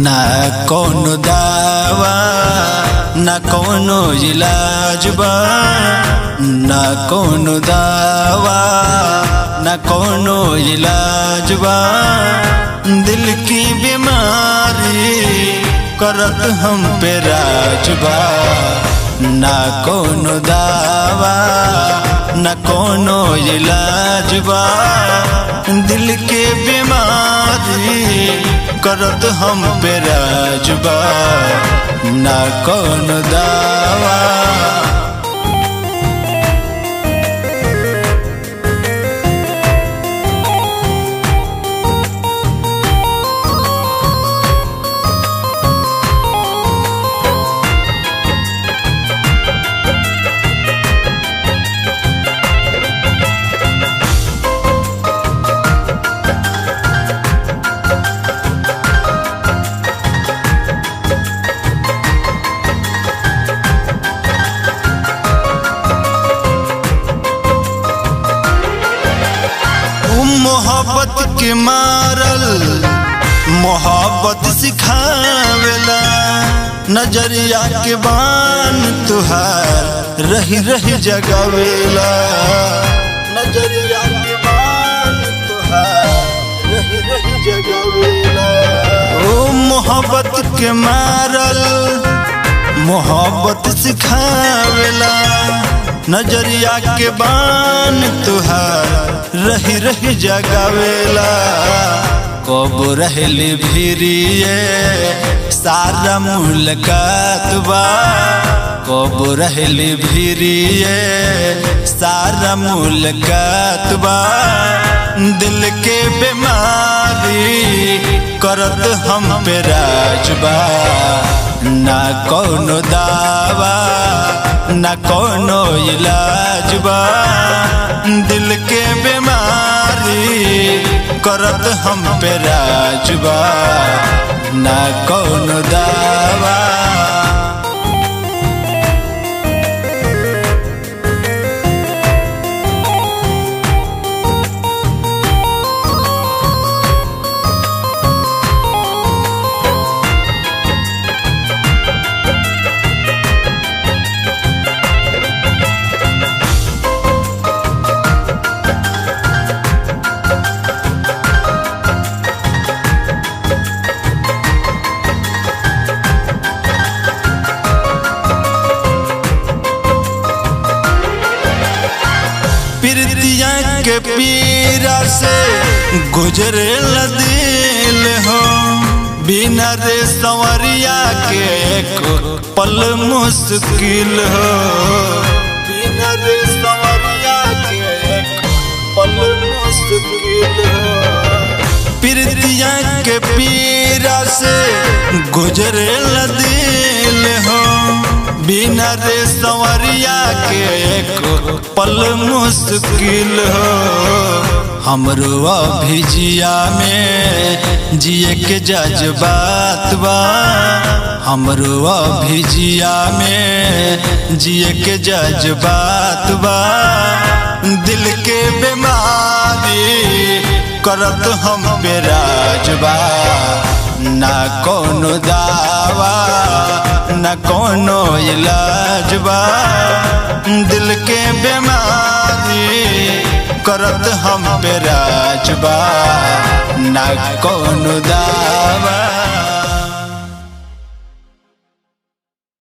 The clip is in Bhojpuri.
ना कौनो दावा ना कौनो इलाज बा, ना कौनो दावा ना कौनो इलाज बा। दिल की बीमारी करत हम पे राज बा, ना कौनो दावा ना कौनो इलाज बा। दिल के बीमारी करत हम पे राज बा, ना कौनो दावा। मोहब्बत के मारल मोहब्बत सिखावेला, नजरिया के बान तुहार रही रही जगावेला। नजरिया के बान तुहार रही रही जगावेला। ओ मोहब्बत के मारल मोहब्बत सिखावेला, नजरिया के बान तुहार रही रही जगावेला। कब रहली भिरिये सारा मुलाकात बा, कब रहली भिरिये सारा मुलाकात बा। दिल के बीमारी करत हम पे राज बा, ना कौनो दावा ना कौनो इलाज बा। दिल के बीमारी करत हम पे राज बा, ना कौनो दावा। प्रीतिया के पीरा से गुजरे दिल हो, बिना रे संवरिया के एक पल मुश्किल हो। बिना रे संवरिया के एक पल मुश्किल हो। प्रीतिया के पीरा से गुजरे दिल हो, बिना रे संवरिया के एक पल मुश्किल हो। हमरो अभी जिया में जिए के जज्बात बा, हमरो अभी जिया में जिए के जज्बात बा। दिल के बीमारी करत हम पे राज बा, ना कौनो दावा ना कौनो इलाज बा। दिल के बीमारी करत हम पे राज बा, ना कौनो दावा।